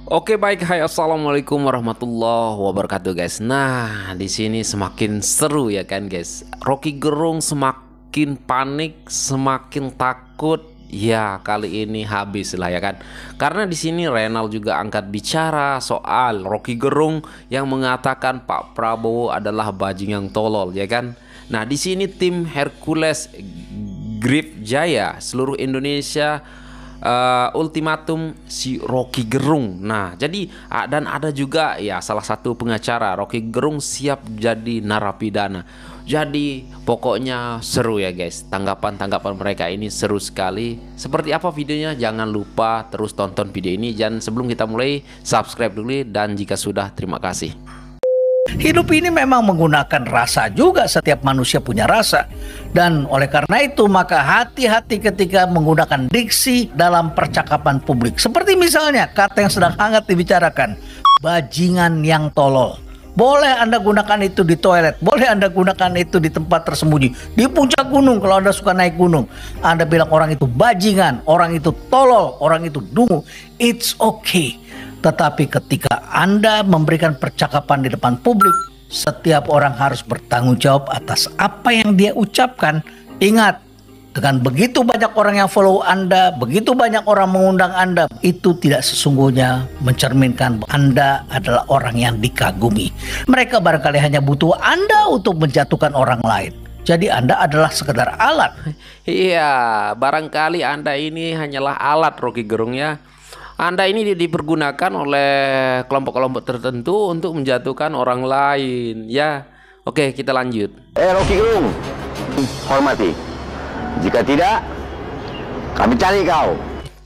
Oke baik, hai assalamualaikum warahmatullahi wabarakatuh guys. Nah di sini semakin seru ya kan guys. Rocky Gerung semakin panik, semakin takut. Ya kali ini habis lah ya kan. Karena di sini Renal juga angkat bicara soal Rocky Gerung yang mengatakan Pak Prabowo adalah bajingan tolol ya kan. Nah di sini tim Hercules Grip Jaya seluruh Indonesia ultimatum si Rocky Gerung. Nah jadi dan ada juga ya salah satu pengacara Rocky Gerung siap jadi narapidana. Jadi pokoknya seru ya guys. Tanggapan mereka ini seru sekali. Seperti apa videonya jangan lupa terus tonton video ini. Dan sebelum kita mulai subscribe dulu, dan jika sudah terima kasih. Hidup ini memang menggunakan rasa juga, setiap manusia punya rasa. Dan oleh karena itu maka hati-hati ketika menggunakan diksi dalam percakapan publik. Seperti misalnya kata yang sedang hangat dibicarakan, bajingan yang tolol. Boleh Anda gunakan itu di toilet, boleh Anda gunakan itu di tempat tersembunyi, di puncak gunung kalau Anda suka naik gunung. Anda bilang orang itu bajingan, orang itu tolol, orang itu dungu. It's okay. Tetapi ketika Anda memberikan percakapan di depan publik, setiap orang harus bertanggung jawab atas apa yang dia ucapkan. Ingat, dengan begitu banyak orang yang follow Anda, begitu banyak orang mengundang Anda, itu tidak sesungguhnya mencerminkan bahwa Anda adalah orang yang dikagumi. Mereka barangkali hanya butuh Anda untuk menjatuhkan orang lain. Jadi Anda adalah sekedar alat. Iya, barangkali Anda ini hanyalah alat Rocky Gerung ya. Anda ini dipergunakan oleh kelompok-kelompok tertentu untuk menjatuhkan orang lain ya. Oke, kita lanjut. Rocky Gerung, hormati. Jika tidak, kami cari kau.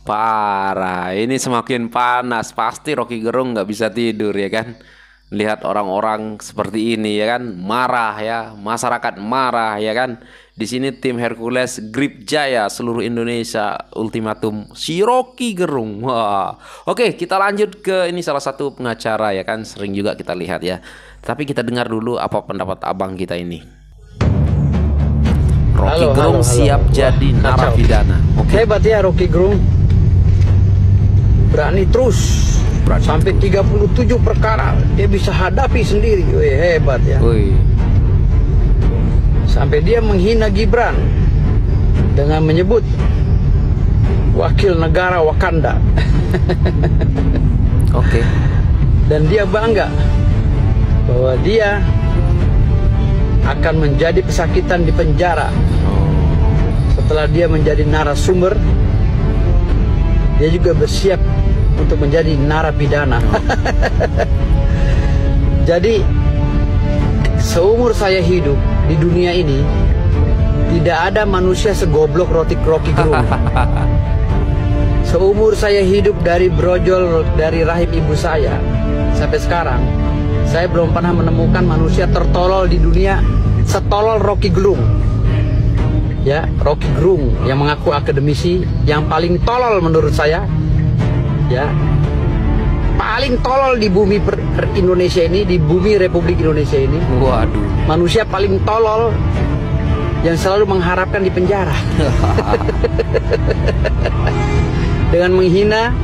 Parah, ini semakin panas. Pasti Rocky Gerung nggak bisa tidur ya kan. Lihat orang-orang seperti ini ya kan, marah ya, masyarakat marah ya kan. Di sini tim Hercules Grip Jaya seluruh Indonesia ultimatum si Rocky Gerung. Wah. Oke, kita lanjut ke ini salah satu pengacara ya kan, sering juga kita lihat ya. Tapi kita dengar dulu apa pendapat abang kita ini. Rocky Gerung siap jadi narapidana. Oke. Hebat ya Rocky Gerung. Berani terus. Sampai 37 perkara dia bisa hadapi sendiri. Wih, hebat ya. Wih. Sampai dia menghina Gibran dengan menyebut wakil negara Wakanda. Oke. Dan dia bangga bahwa dia akan menjadi pesakitan di penjara. Setelah dia menjadi narasumber, dia juga bersiap untuk menjadi narapidana. Jadi seumur saya hidup di dunia ini, tidak ada manusia segoblok Rocky Gerung. Seumur saya hidup dari brojol dari rahim ibu saya sampai sekarang, saya belum pernah menemukan manusia tertolol di dunia setolol Rocky Gerung. Ya, Rocky Gerung yang mengaku akademisi, yang paling tolol menurut saya. Ya, paling tolol di bumi Indonesia ini, di bumi Republik Indonesia ini. Waduh. Manusia paling tolol yang selalu mengharapkan di penjara. Dengan menghina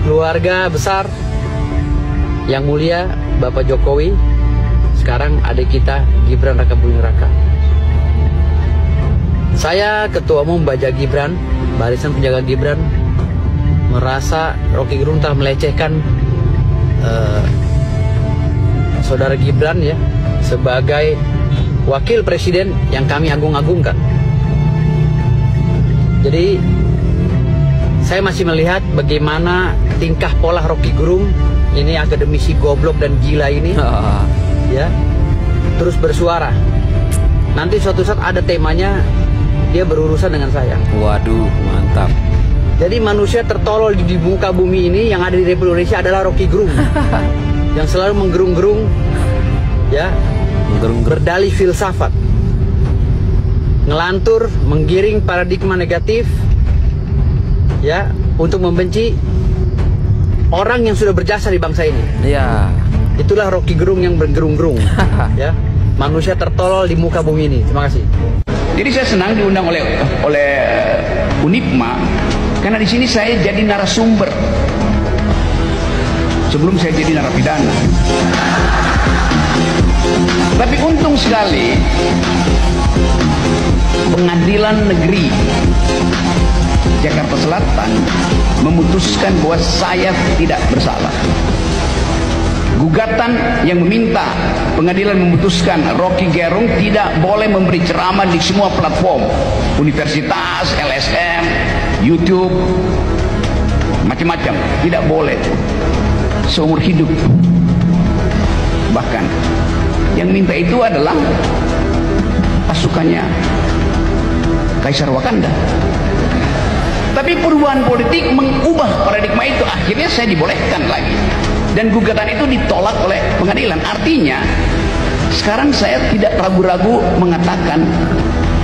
keluarga besar yang mulia Bapak Jokowi, sekarang adik kita Gibran Rakabuming Raka. Saya Ketua Umum Baja Gibran, Barisan Penjaga Gibran, merasa Rocky Gerung telah melecehkan saudara Gibran ya sebagai wakil presiden yang kami agung-agungkan. Jadi saya masih melihat bagaimana tingkah pola Rocky Gerung ini, akademisi goblok dan gila ini ya, terus bersuara. Nanti suatu saat ada temanya dia berurusan dengan saya. Waduh, mantap. Jadi manusia tertolol di muka bumi ini yang ada di Republik Indonesia adalah Rocky Gerung. Yang selalu menggerung-gerung ya, berdalih filsafat, ngelantur, menggiring paradigma negatif ya, untuk membenci orang yang sudah berjasa di bangsa ini. Iya. Itulah Rocky Gerung yang bergerung-gerung. Ya, manusia tertolol di muka bumi ini. Terima kasih. Jadi saya senang diundang oleh Unipma karena di sini saya jadi narasumber. sebelum saya jadi narapidana. Tapi untung sekali Pengadilan Negeri Jakarta Selatan memutuskan bahwa saya tidak bersalah. Gugatan yang meminta pengadilan memutuskan Rocky Gerung tidak boleh memberi ceramah di semua platform, universitas, LSM, YouTube, macam-macam, tidak boleh seumur hidup. Bahkan yang minta itu adalah pasukannya Kaisar Wakanda. Tapi perubahan politik mengubah paradigma itu, akhirnya saya dibolehkan lagi. Dan gugatan itu ditolak oleh pengadilan. Artinya sekarang saya tidak ragu-ragu mengatakan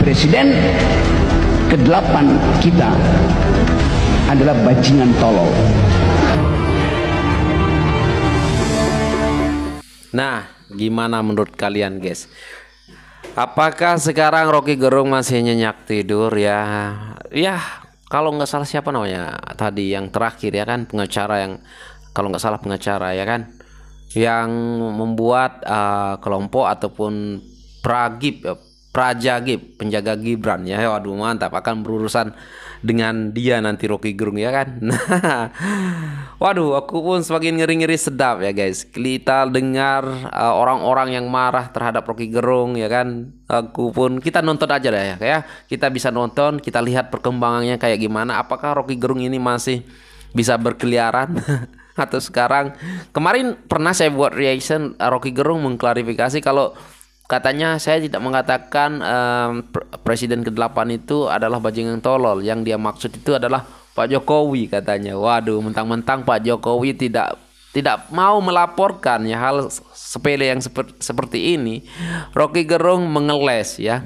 presiden ke-8 kita adalah bajingan tolol. Nah, gimana menurut kalian guys? Apakah sekarang Rocky Gerung masih nyenyak tidur ya? Ya, kalau nggak salah siapa namanya tadi yang terakhir ya kan, pengacara yang, kalau nggak salah pengacara ya kan, yang membuat kelompok ataupun Prajagib, penjaga Gibran ya. Waduh mantap, akan berurusan dengan dia nanti Rocky Gerung ya kan. Waduh, aku pun semakin ngeri-ngeri sedap ya guys. Kita dengar orang-orang yang marah terhadap Rocky Gerung ya kan. Kita nonton aja deh ya. Kita bisa nonton, kita lihat perkembangannya kayak gimana. Apakah Rocky Gerung ini masih bisa berkeliaran atau sekarang? Kemarin pernah saya buat reaction, Rocky Gerung mengklarifikasi kalau katanya saya tidak mengatakan presiden ke-8 itu adalah bajingan tolol. Yang dia maksud itu adalah Pak Jokowi katanya. Waduh, mentang-mentang Pak Jokowi tidak mau melaporkan ya hal sepele yang seperti ini, Rocky Gerung mengeles ya.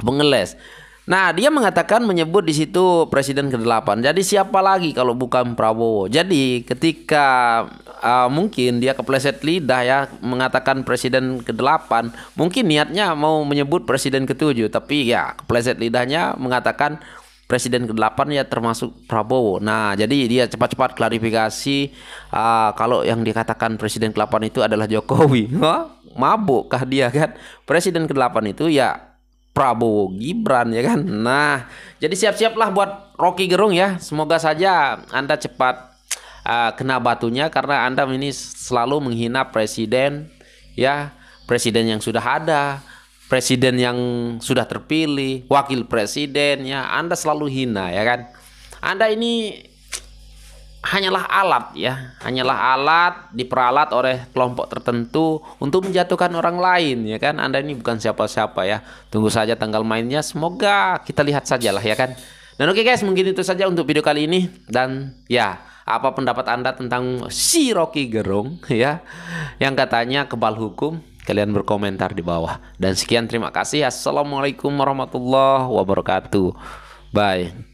Mengeles. Nah, dia mengatakan, menyebut di situ presiden ke-8. Jadi siapa lagi kalau bukan Prabowo? Jadi ketika mungkin dia kepleset lidah ya mengatakan presiden ke-8, mungkin niatnya mau menyebut presiden ke-7, tapi ya kepleset lidahnya mengatakan presiden ke-8 ya termasuk Prabowo. Nah, jadi dia cepat-cepat klarifikasi kalau yang dikatakan presiden ke-8 itu adalah Jokowi. Mabukkah dia kan? Presiden ke-8 itu ya Prabowo Gibran ya kan. Nah, jadi siap-siaplah buat Rocky Gerung ya. Semoga saja Anda cepat kena batunya, karena Anda ini selalu menghina presiden ya, presiden yang sudah ada, presiden yang sudah terpilih, wakil presiden ya. Anda selalu hina ya kan. Anda ini hanyalah alat ya, hanyalah alat diperalat oleh kelompok tertentu untuk menjatuhkan orang lain ya kan. Anda ini bukan siapa-siapa ya. Tunggu saja tanggal mainnya, semoga kita lihat sajalah ya kan. Dan oke guys, mungkin itu saja untuk video kali ini. Dan ya, apa pendapat Anda tentang si Rocky Gerung ya, yang katanya kebal hukum? Kalian berkomentar di bawah. Dan sekian, terima kasih. Assalamualaikum warahmatullahi wabarakatuh. Bye.